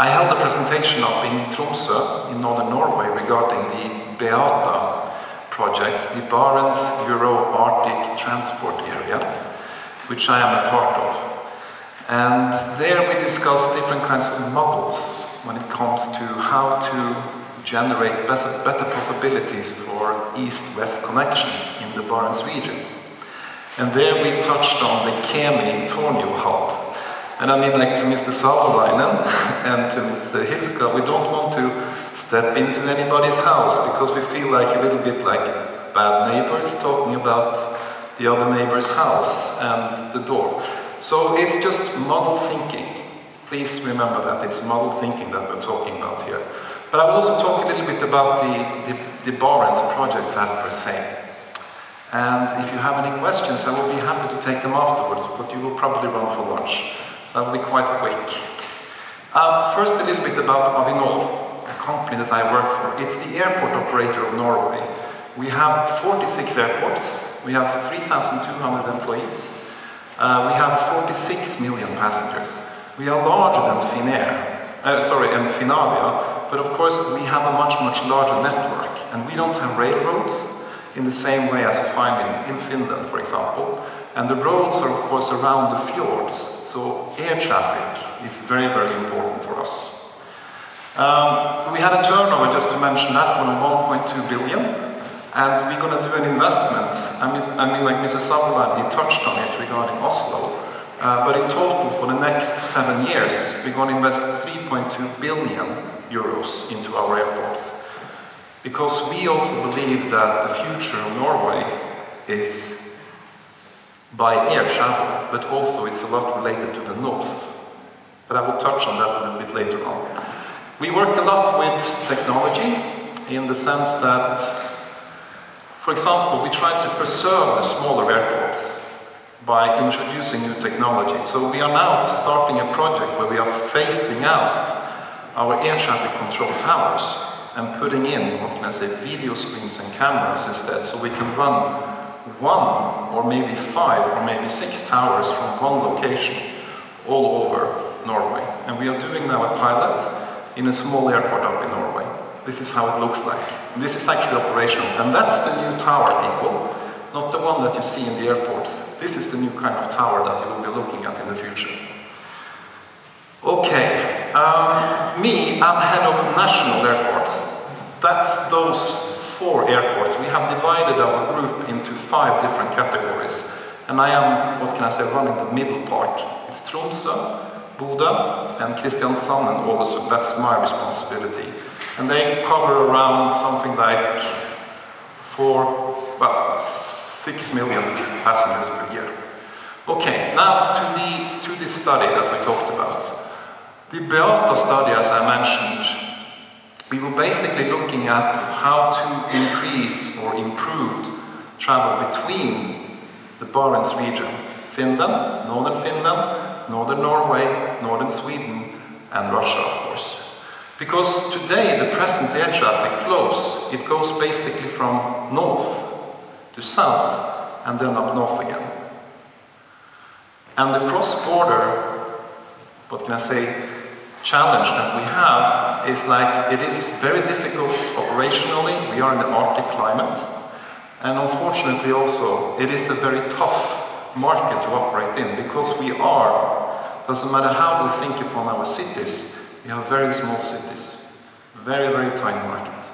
I held a presentation up in Tromsø, in northern Norway, regarding the Beata project, the Barents Euro-Arctic Transport Area, which I am a part of. And there we discussed different kinds of models when it comes to how to generate better possibilities for east-west connections in the Barents region. And there we touched on the Kemi-Tornio hub. And I mean, like, to Mr. Savolainen and to Mr. Hilska, we don't want to step into anybody's house because we feel like a little bit like bad neighbors talking about the other neighbor's house and the door. So it's just model thinking. Please remember that it's model thinking that we're talking about here. But I will also talk a little bit about the Barents projects as per se. And if you have any questions, I will be happy to take them afterwards, but you will probably run for lunch. So I will be quite quick. First, a little bit about Avinor, a company that I work for. It's the airport operator of Norway. We have 46 airports. We have 3,200 employees. We have 46 million passengers. We are larger than Finavia, but of course we have a much larger network, and we don't have railroads in the same way as you find in Finland, for example. And the roads are, of course, around the fjords, so air traffic is very important for us. We had a turnover, just to mention that one, of 1.2 billion, and we're going to do an investment. I mean, like Mrs. Savolainen, he touched on it regarding Oslo, but in total, for the next 7 years, we're going to invest 3.2 billion euros into our airports. Because we also believe that the future of Norway is by air travel, but also it's a lot related to the north. But I will touch on that a little bit later on. We work a lot with technology in the sense that, for example, we try to preserve the smaller airports by introducing new technology. So we are now starting a project where we are phasing out our air traffic control towers and putting in, what can I say, video screens and cameras instead, so we can run 1 or maybe 5 or maybe 6 towers from one location all over Norway. And we are doing now a pilot in a small airport up in Norway. This is how it looks like. This is actually operational. And that's the new tower, people, not the one that you see in the airports. This is the new kind of tower that you will be looking at in the future. Okay, I'm head of national airports. That's those 4 airports. We have divided our group into 5 different categories. And I am, what can I say, running the middle part. It's Tromsø, Bodø, and Kristiansand and Ålesund. That's my responsibility. And they cover around something like 6 million passengers per year. Okay, now to the study that we talked about. The Beata study, as I mentioned, we were basically looking at how to increase or improve travel between the Barents region, Finland, northern Norway, northern Sweden, and Russia, of course. Because today, the present air traffic flows, it goes basically from north to south, and then up north again. And the cross-border, what can I say, challenge that we have is like, it is very difficult operationally. We are in the Arctic climate. And unfortunately also, it is a very tough market to operate in, because we are, doesn't matter how we think upon our cities, we have very small cities, very tiny markets.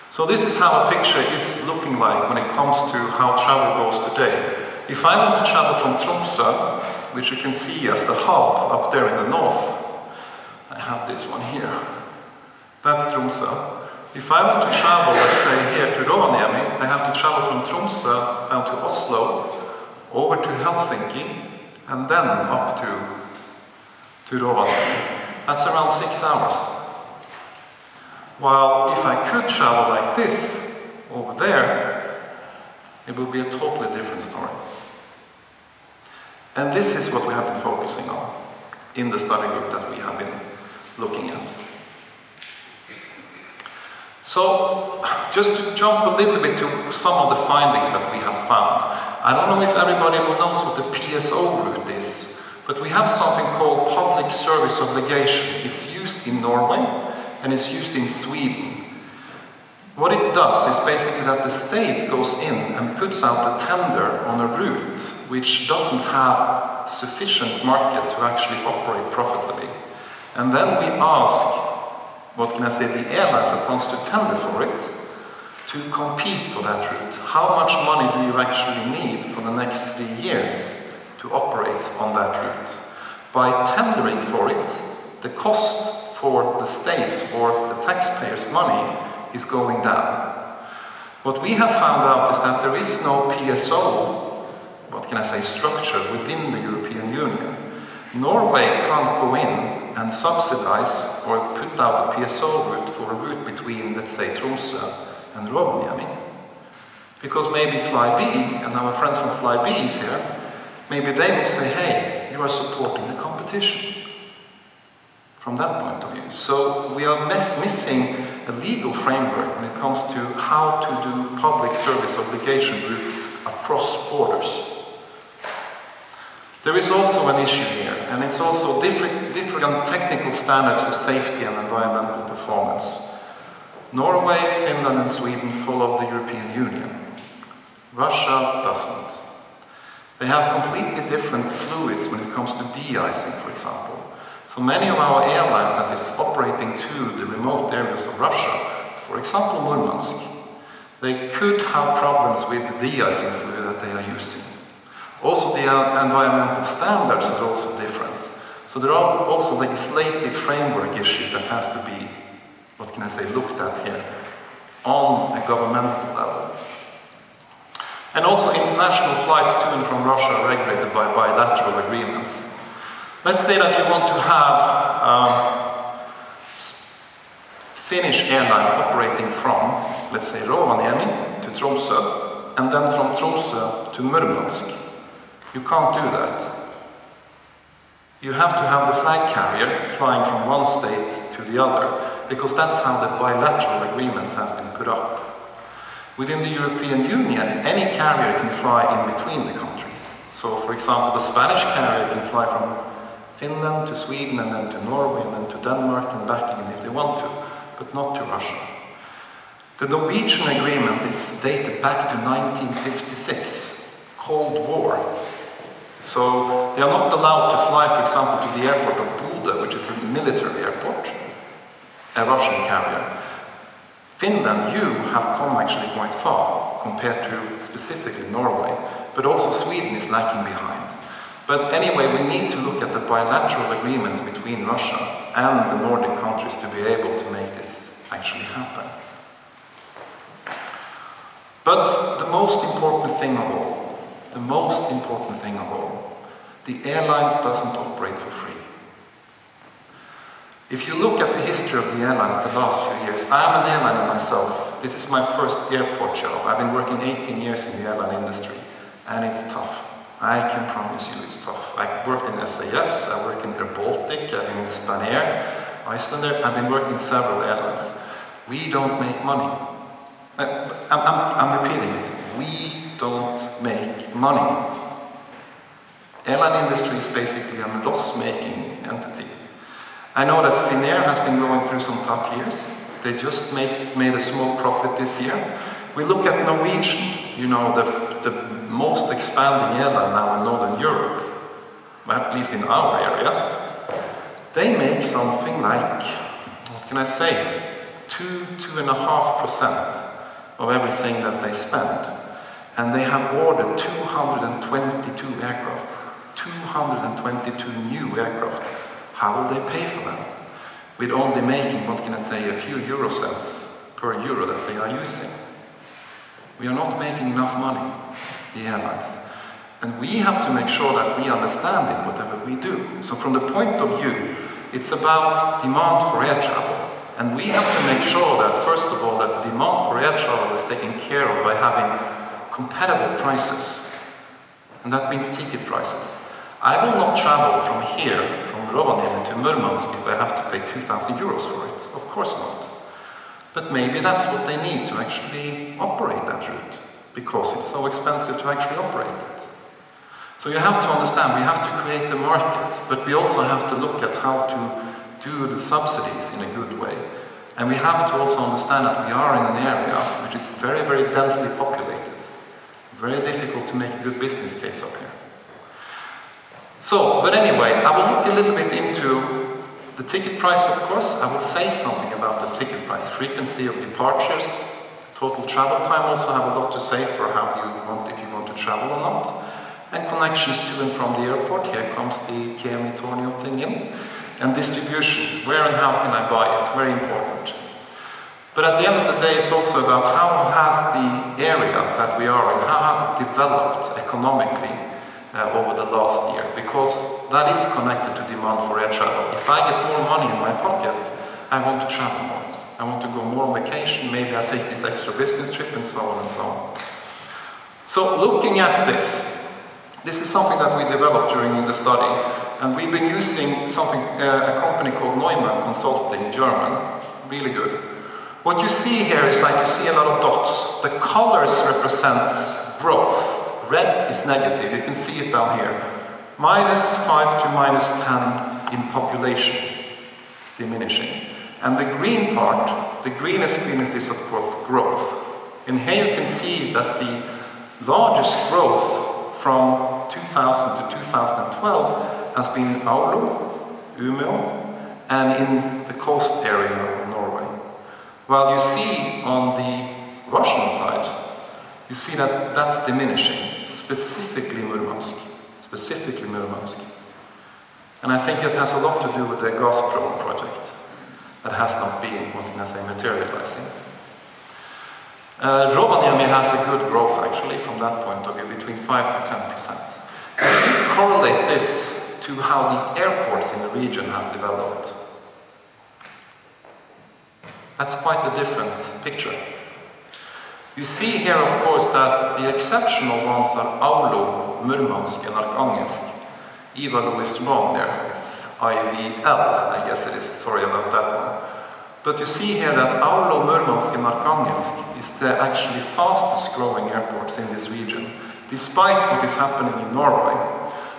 So this is how a picture is looking like when it comes to how travel goes today. If I want to travel from Tromsø, which you can see as the hub up there in the north, I have this one here, that's Tromsø. If I want to travel, let's say here to Rovaniemi, I have to travel from Tromsø down to Oslo, over to Helsinki, and then up to Rovaniemi. That's around 6 hours. While if I could travel like this, over there, it will be a totally different story. And this is what we have been focusing on in the study group that we have been looking at. So, just to jump a little bit to some of the findings that we have found. I don't know if everybody knows what the PSO route is. But we have something called public service obligation. It's used in Norway and it's used in Sweden. What it does is basically that the state goes in and puts out a tender on a route which doesn't have sufficient market to actually operate profitably. And then we ask, the airlines that wants to tender for it to compete for that route. How much money do you actually need for the next 3 years to operate on that route? By tendering for it, the cost for the state or the taxpayers' money is going down. What we have found out is that there is no PSO, structure within the European Union. Norway can't go in and subsidize or put out a PSO route for a route between, let's say, Tromsø and Rovaniemi. Because maybe Flybe, and our friends from Flybe is here, maybe they will say, hey, you are supporting the competition. From that point of view. So we are missing a legal framework when it comes to how to do public service obligation routes across borders. There is also an issue here, and it's also different technical standards for safety and environmental performance. Norway, Finland and Sweden follow the European Union. Russia doesn't. They have completely different fluids when it comes to de-icing, for example. So many of our airlines that is operating to the remote areas of Russia, for example Murmansk, they could have problems with the de-icing fluid that they are using. Also the environmental standards are also different. So there are also legislative framework issues that has to be, looked at here on a governmental level. And also international flights to and from Russia are regulated by bilateral agreements. Let's say that you want to have a Finnish airline operating from, let's say, Rovaniemi to Tromsø, and then from Tromsø to Murmansk. You can't do that. You have to have the flag carrier flying from one state to the other, because that's how the bilateral agreements has been put up. Within the European Union, any carrier can fly in between the countries. So, for example, the Spanish carrier can fly from Finland to Sweden and then to Norway and then to Denmark and back again if they want to, but not to Russia. The Norwegian agreement is dated back to 1956, Cold War. So they are not allowed to fly, for example, to the airport of Bodø, which is a military airport, a Russian carrier. Finland, you have come actually quite far compared to specifically Norway, but also Sweden is lagging behind. But anyway, we need to look at the bilateral agreements between Russia and the Nordic countries to be able to make this actually happen. But the most important thing of all, the airlines doesn't operate for free. If you look at the history of the airlines the last few years, I am an airliner myself. This is my first airport job. I've been working 18 years in the airline industry, and it's tough. I can promise you it's tough. I worked in SAS, I work in Air Baltic, I've been in Spanair, Icelander, I've been working in several airlines. We don't make money. I'm repeating it. We don't make money. Airline industry is basically a loss-making entity. I know that Finnair has been going through some tough years. They just made a small profit this year. We look at Norwegian, you know, the most expanding airline now in Northern Europe, at least in our area. They make something like, 2.5% of everything that they spend. And they have ordered 222 aircraft, 222 new aircraft. How will they pay for them? With only making, a few euro cents per euro that they are using. We are not making enough money, the airlines. And we have to make sure that we understand it, whatever we do. So from the point of view, it's about demand for air travel. And we have to make sure that, first of all, that the demand for air travel is taken care of by having compatible prices. And that means ticket prices. I will not travel from here, from Rovaniemi to Murmansk, if I have to pay 2,000 euros for it. Of course not. But maybe that's what they need to actually operate that route, because it's so expensive to actually operate it. So you have to understand, we have to create the market, but we also have to look at how to do the subsidies in a good way. And we have to also understand that we are in an area which is very, very densely populated. Very difficult to make a good business case up here. So, but anyway, I will look a little bit into the ticket price, of course. I will say something about the ticket price, frequency of departures, total travel time. Also have a lot to say for how you want, if you want to travel or not. And connections to and from the airport. Here comes the Kemi Tornio thing in. And distribution, where and how can I buy it? Very important. But at the end of the day, it's also about how has the area that we are in, how has it developed economically over the last year? Because that is connected to demand for air travel. If I get more money in my pocket, I want to travel more. I want to go more on vacation, maybe I take this extra business trip and so on and so on. So looking at this is something that we developed during the study. And we've been using something, a company called Neumann Consulting, German, really good. What you see here is like you see a lot of dots. The colors represents growth. Red is negative, you can see it down here. -5 to -10 in population, diminishing. And the green part, the greenest is of course growth. And here you can see that the largest growth from 2000 to 2012 has been in Oulu, Umeå, and in the coast area of Norway. While you see on the Russian side, you see that that's diminishing, specifically Murmansk. And I think it has a lot to do with the Gazprom project that has not been, what can I say, materializing. Rovaniemi has a good growth actually from that point of view, between 5 to 10%. If you correlate this to how the airports in the region has developed, that's quite a different picture. You see here, of course, that the exceptional ones are Oulu, Murmansk, and Arkhangelsk. Ivalo is wrong there, it's IVL, I guess it is, sorry about that one. But you see here that Oulu, Murmansk, and Arkhangelsk is the actually fastest growing airports in this region, despite what is happening in Norway.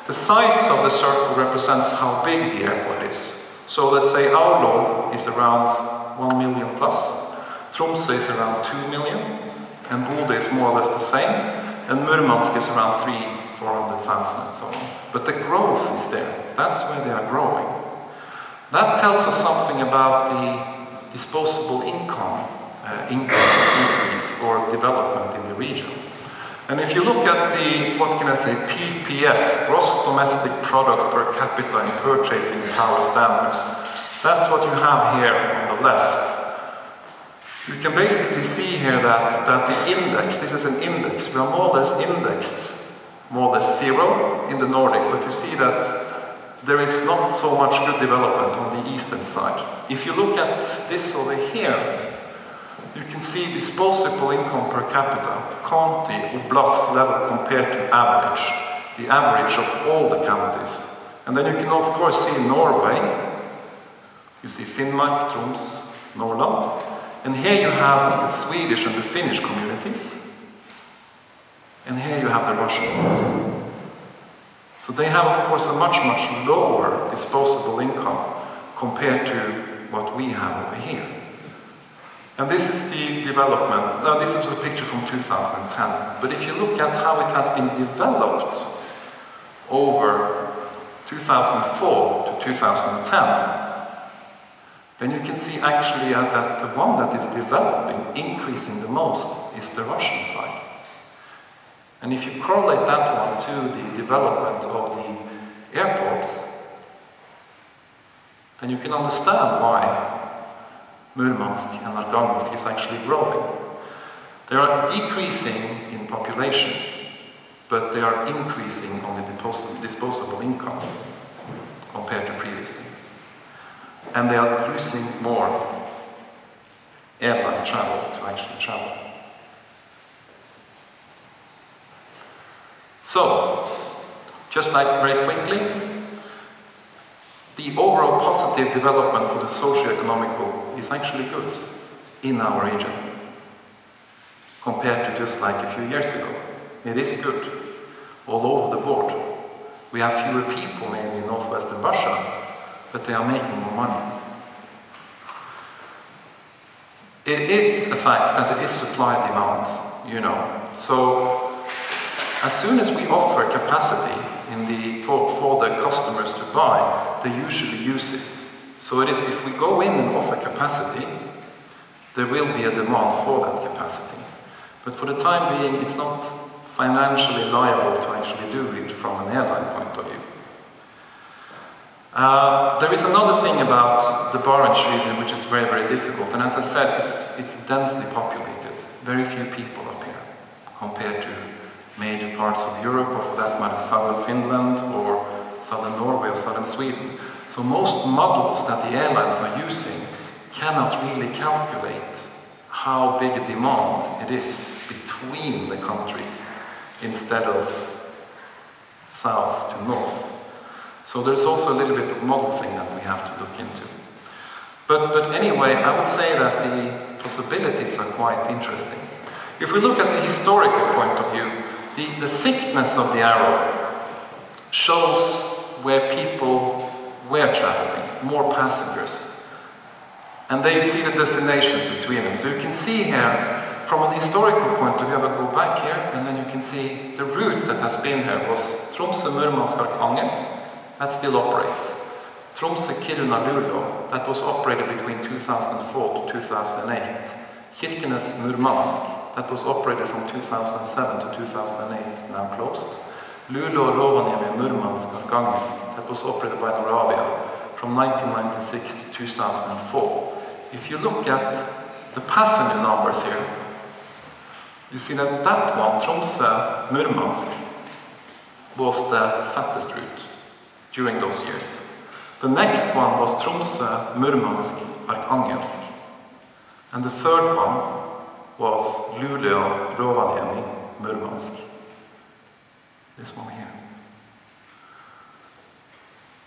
The size of the circle represents how big the airport is. So let's say Oulu is around 1 million plus, Tromsø is around 2 million, and Bodø is more or less the same, and Murmansk is around 300,000-400,000 and so on. But the growth is there, that's where they are growing. That tells us something about the disposable income, decrease or development in the region. And if you look at the, what can I say, PPS, gross domestic product per capita in purchasing power standards, that's what you have here on the left. You can basically see here that the index, this is an index, we are more or less indexed, more or less 0 in the Nordic, but you see that there is not so much good development on the eastern side. If you look at this over here, you can see disposable income per capita, county, oblast level compared to average, the average of all the counties. And then you can of course see Norway, you see Finnmark, Troms, Norrland, and here you have the Swedish and the Finnish communities, and here you have the Russian ones. So they have of course a much lower disposable income compared to what we have over here. And this is the development. Now, this was a picture from 2010. But if you look at how it has been developed over 2004 to 2010, then you can see actually that the one that is developing, increasing the most, is the Russian side. And if you correlate that one to the development of the airports, then you can understand why Murmansk and Arkhangelsk is actually growing. They are decreasing in population, but they are increasing on the disposable income compared to previously. And they are using more airline travel to actually travel. So, just like very quickly, the overall positive development for the socio-economical is actually good in our region compared to just like a few years ago. It is good all over the board. We have fewer people maybe in northwestern Russia, but they are making more money. It is a fact that it is supply-demand, you know. So as soon as we offer capacity for the customers to buy, they usually use it. So it is, if we go in and offer capacity, there will be a demand for that capacity. But for the time being, it's not financially liable to actually do it from an airline point of view. There is another thing about the Barents region which is very, very difficult, and as I said, it's densely populated. Very few people up here, compared to major parts of Europe, or for that matter, southern Finland, or southern Norway, or southern Sweden. So most models that the airlines are using cannot really calculate how big a demand it is between the countries, instead of south to north. So there's also a little bit of model thing that we have to look into. But anyway, I would say that the possibilities are quite interesting. If we look at the historical point of view, the thickness of the arrow shows where people were traveling, more passengers. And there you see the destinations between them. So you can see here, from an historical point of view, I will go back here, and then you can see the routes that has been here was Tromsø, Murmansk, Arkhangelsk. That still operates. Tromsø, Kiruna, Luleå, that was operated between 2004 to 2008. Kirkenes, Murmansk, that was operated from 2007 to 2008, now closed. Luleå, Rovaniemi, Murmansk, Arkhangelsk, that was operated by Noravia from 1996 to 2004. If you look at the passenger numbers here, you see that that one, Tromsø, Murmansk, was the fattest route during those years. The next one was Tromsø, Murmansk, Arkhangelsk. And the third one was Luleå, Rovaniemi, Murmansk. This one here.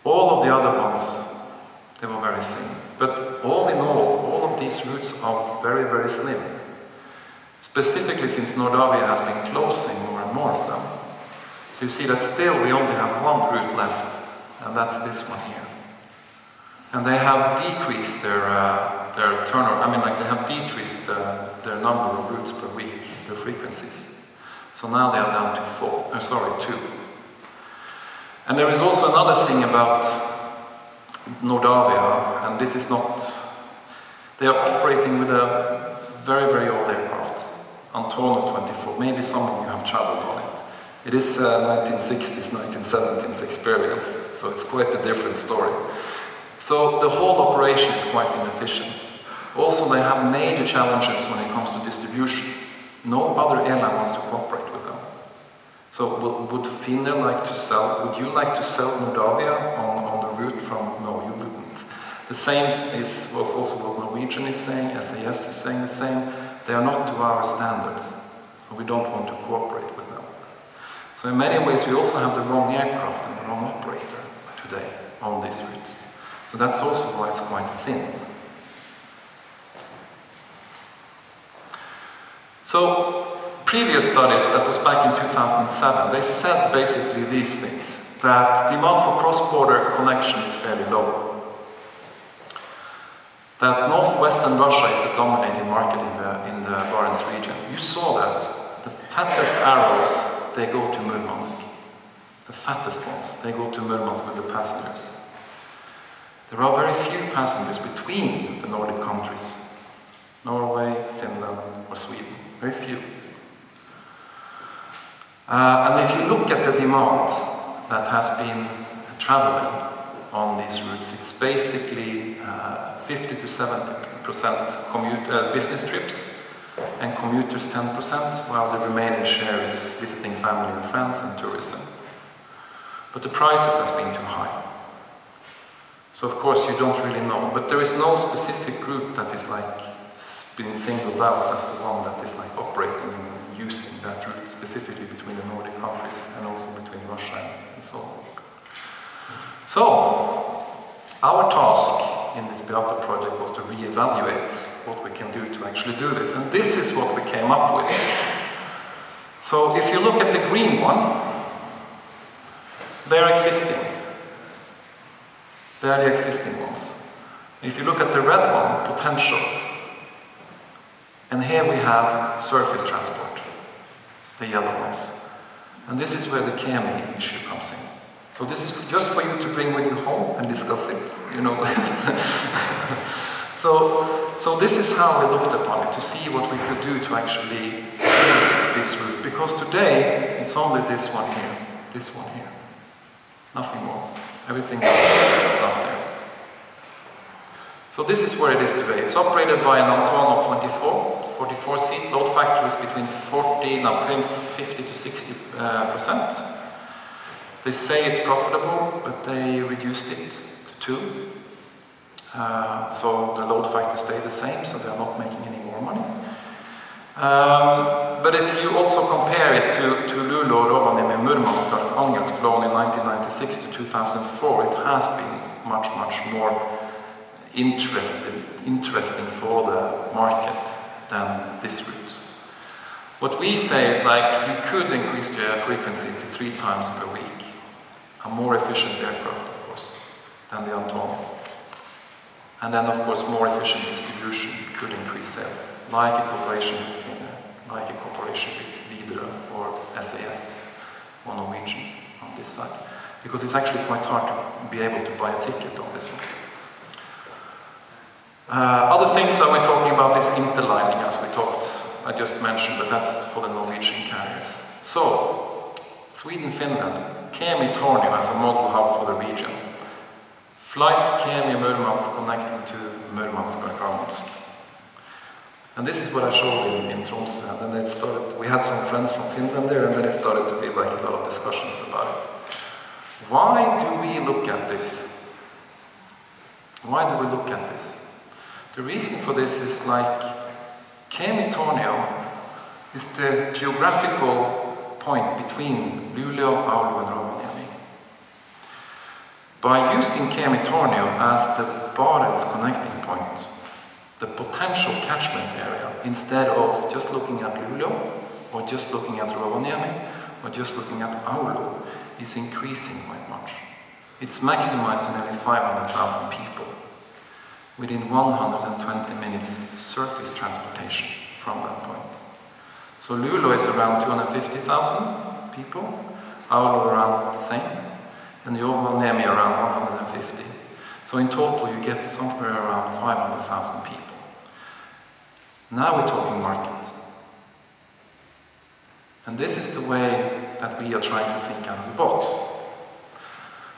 All of the other ones, they were very thin. But all in all of these routes are very, very slim. Specifically since Nordavia has been closing more and more of them. So you see that still we only have one route left, and that's this one here. And they have decreased their turnover. I mean, like they have decreased their number of routes per week, their frequencies. So now they are down to 2. And there is also another thing about Nordavia, and this is not... They are operating with a very, very old aircraft, Antonov 24. Maybe some of you have traveled on it. It is 1960s, 1970s experience, so it's quite a different story. So the whole operation is quite inefficient. Also, they have major challenges when it comes to distribution. No other airline wants to cooperate with them. So would Finnair like to sell, would you like to sell Nordavia on the route from, no, you wouldn't. The same was also what Norwegian is saying, SAS is saying the same. They are not to our standards, so we don't want to cooperate with them. So in many ways we also have the wrong aircraft and the wrong operator today on this route. So that's also why it's quite thin. So previous studies, that was back in 2007, they said basically these things, that demand for cross-border connection is fairly low. That northwestern Russia is the dominating market in the Barents region. You saw that. The fattest arrows, they go to Murmansk. The fattest ones, they go to Murmansk with the passengers. There are very few passengers between the Nordic countries. Norway, Finland, or Sweden. Very few. And if you look at the demand that has been traveling on these routes, it's basically 50 to 70% business trips, and commuters 10%, while the remaining share is visiting family and friends and tourism. But the prices has been too high. So of course you don't really know, but there is no specific group that is like been singled out as the one that is like operating and using that route specifically between the Nordic countries and also between Russia and so on. So our task in this Beata project was to reevaluate what we can do to actually do it, and this is what we came up with. So if you look at the green one, They are existing. They are the existing ones. If you look at the red one, potentials, and here we have surface transport, the yellow ones. And this is where the Kemi issue comes in. So this is just for you to bring with you home and discuss it, you know. So this is how we looked upon it, to see what we could do to actually save this route. Because today, it's only this one here, nothing more. Everything else is not there. So this is where it is today. It's operated by an Antoine of 44 seat. Load factor is between 50 to 60%. They say it's profitable, but they reduced it to 2. So the load factor stayed the same, so they're not making any more money. But if you also compare it to Luleå, Rovaniemi, Murmansk, Arkhangelsk flown in 1996 to 2004, it has been much more interesting for the market than this route. What we say is, like, you could increase the frequency to 3 times per week. A more efficient aircraft, of course, than the Antonov. And then, of course, more efficient distribution could increase sales, like a cooperation with Finnair, like a cooperation with Widerøe or SAS or Norwegian on this side. Because it's actually quite hard to be able to buy a ticket on this one. Other things that we're talking about is interlining, as we talked, I just mentioned, but that's for the Norwegian carriers. So, Sweden, Finland, Kemi Tornio as a model hub for the region. Flight Kemi Murmansk connecting to Murmansk or Arkhangelsk. And this is what I showed in Tromsø, and then it started, we had some friends from Finland there, and then it started to be like a lot of discussions about it. Why do we look at this? Why do we look at this? The reason for this is, like, Kemi Tornio is the geographical point between Luleå, Oulu and Rovaniemi. By using Kemi Tornio as the Barents connecting point, the potential catchment area, instead of just looking at Luleå, or just looking at Rovaniemi, or just looking at Oulu, is increasing quite much. It's maximizing nearly 500,000 people within 120 minutes surface transportation from that point. So Luleå is around 250,000 people, Oulu around the same, and Rovaniemi around 150. So in total you get somewhere around 500,000 people. Now we're talking market. And this is the way that we are trying to think out of the box.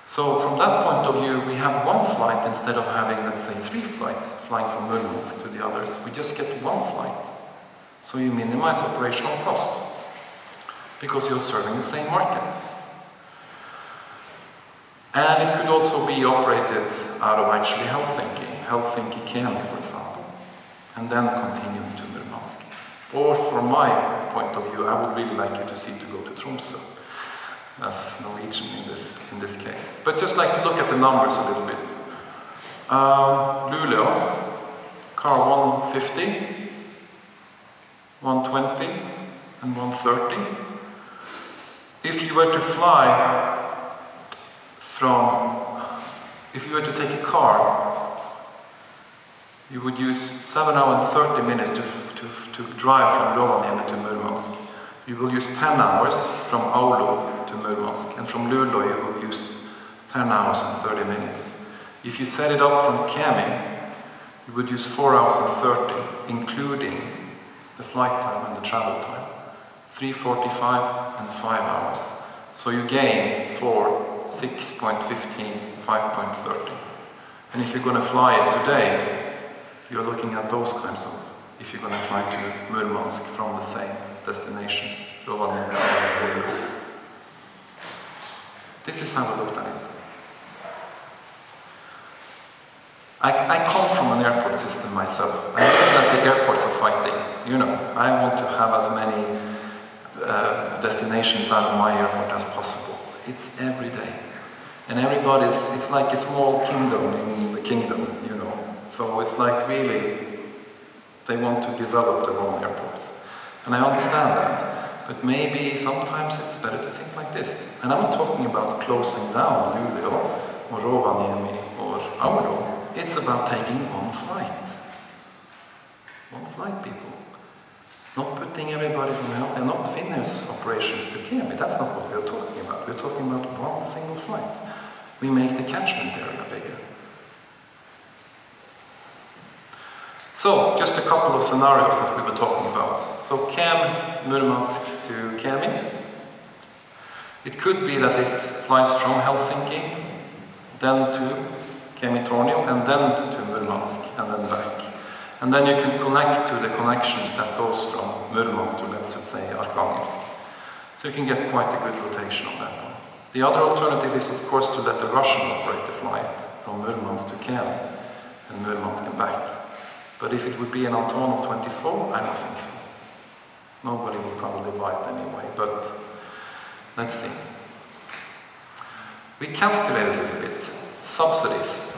So from that point of view, we have 1 flight instead of having, let's say, 3 flights flying from Murmansk to the others. We just get 1 flight. So you minimize operational cost because you're serving the same market. And it could also be operated out of actually Helsinki Kemi, for example, and then continuing to Murmansk. Or from my point of view, I would really like you to see to go to Tromsø as Norwegian in this case. But just like to look at the numbers a little bit. Luleå, car 150, 120 and 130. If you were to fly if you were to take a car, you would use 7 hours and 30 minutes to drive from Rovaniemi to Murmansk. You will use 10 hours from Oulu to Murmansk, and from Luleå you will use 10 hours and 30 minutes. If you set it up from Kemi, you would use 4 hours and 30, including the flight time and the travel time. 3:45 and 5 hours. So you gain 4, 6.15, 5.30. And if you're going to fly it today, you're looking at those kinds of, if you're going to fly to Murmansk from the same destinations, Rovaniemi and Oulu. This is how we looked at it. I come from an airport system myself. I know that the airports are fighting. You know, I want to have as many destinations out of my airport as possible. It's every day. And it's like a small kingdom in the kingdom, you know. So it's like really, they want to develop their own airports. And I understand that. But maybe sometimes it's better to think like this. And I'm not talking about closing down Luleå or Rovaniemi or Oulu. It's about taking one flight. One flight, people. Not putting everybody from hell, and not Finnair's operations to Kemi. That's not what we're talking about. We're talking about one single flight. We make the catchment area bigger. So, just a couple of scenarios that we were talking about. So, Murmansk to Kemi. It could be that it flies from Helsinki, then to Kemi-Tornio, and then to Murmansk, and then back. And then you can connect to the connections that goes from Murmansk to, let's say, Arkhangelsk. So you can get quite a good rotation on that one. The other alternative is, of course, to let the Russian operator fly it from Murmansk to Kemi, and Murmansk and back. But if it would be an Antonov 24, I don't think so. Nobody will probably buy it anyway, but let's see. We calculated a little bit, subsidies.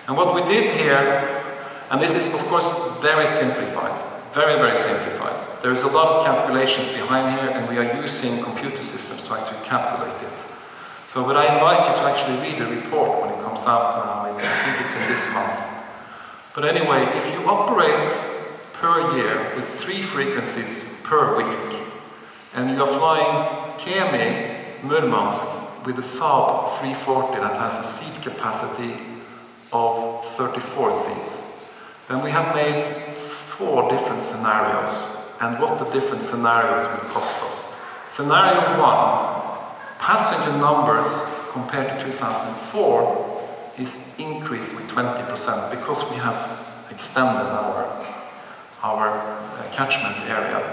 And what we did here, and this is of course very simplified, very, very simplified. There's a lot of calculations behind here, and we are using computer systems to actually calculate it. So, but I invite you to actually read the report when it comes out now. I think it's in this month. But anyway, if you operate per year with 3 frequencies per week, and you are flying Kemi, Murmansk, with a Saab 340 that has a seat capacity of 34 seats, then we have made 4 different scenarios, and what the different scenarios will cost us. Scenario 1, passenger numbers compared to 2004 is increased with 20% because we have extended our catchment area.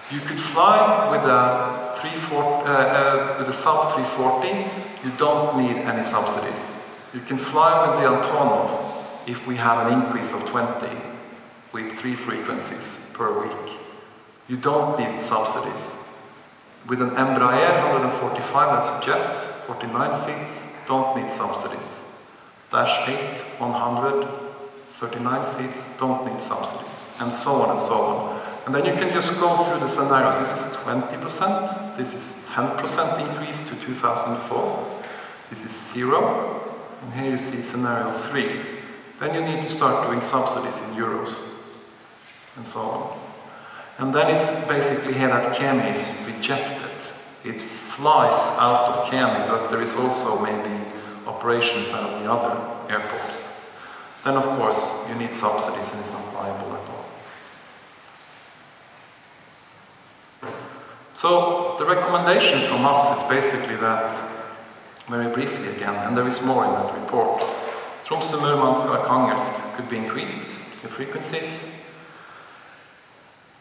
You could fly with a Saab 340, you don't need any subsidies. You can fly with the Antonov if we have an increase of 20 with 3 frequencies per week. You don't need subsidies. With an Embraer 145, that's a jet, 49 seats, don't need subsidies. Dash 8, 100, 39 seats, don't need subsidies, and so on and so on. And then you can just go through the scenarios. This is 20%, this is 10% increase to 2004, this is 0, and here you see scenario 3. Then you need to start doing subsidies in euros, and so on. And then it's basically here that Kemi is rejected. It flies out of Kemi, but there is also maybe operations out of the other airports. Then of course you need subsidies and it's not viable at all. So the recommendations from us is basically that, very briefly again, and there is more in that report. Tromsø, Murmansk, Arkhangelsk could be increased to frequencies.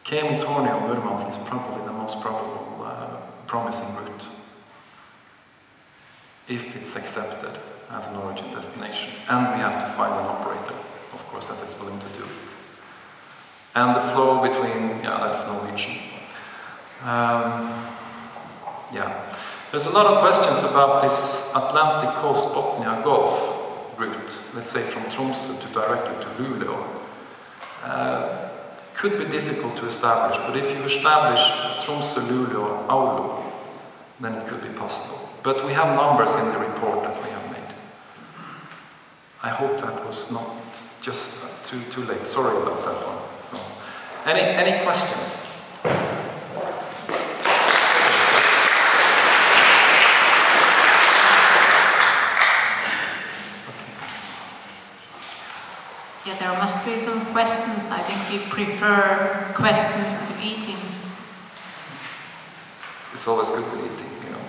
Kemi-Tornio, Murmansk is probably the most probable promising route, if it's accepted as an origin destination. And we have to find an operator, of course, that is willing to do it. And the flow between, that's Norwegian. There's a lot of questions about this Atlantic Coast Botnia Gulf route, let's say from Tromsø to directly to Luleå. Could be difficult to establish, but if you establish Tromsø, Luleå, Oulu, then it could be possible. But we have numbers in the report that we have made. I hope that was not just too late. Sorry about that one. So, any questions? Yeah, there must be some questions. I think you prefer questions to eating. It's always good with eating, you know.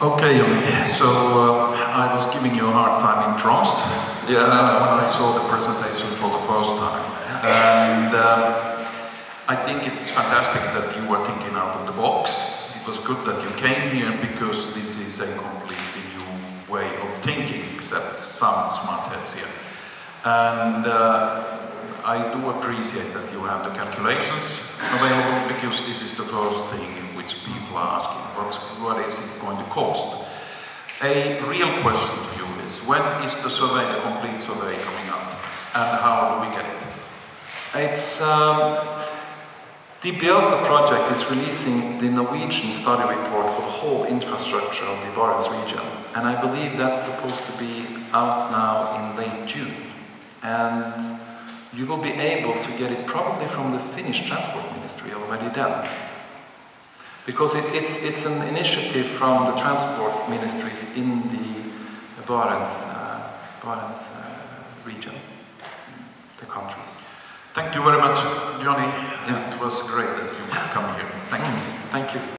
Okay, Jonny. So I was giving you a hard time in Tromsø when I saw the presentation for the first time. And I think it's fantastic that you were thinking out of the box. It was good that you came here because this is a completely new way of thinking, except some smart heads here. And I do appreciate that you have the calculations available, because this is the first thing in which people are asking, what is it going to cost? A real question to you this. When is the survey, the complete survey, coming out? And how do we get it? It's the Beata project is releasing the Norwegian study report for the whole infrastructure of the Barents region, and I believe that's supposed to be out now in late June. And you will be able to get it probably from the Finnish Transport Ministry already then. Because it's an initiative from the transport ministries in the Barents region, the countries. Thank you very much, Jonny. It was great that you could come here. Thank you. Thank you.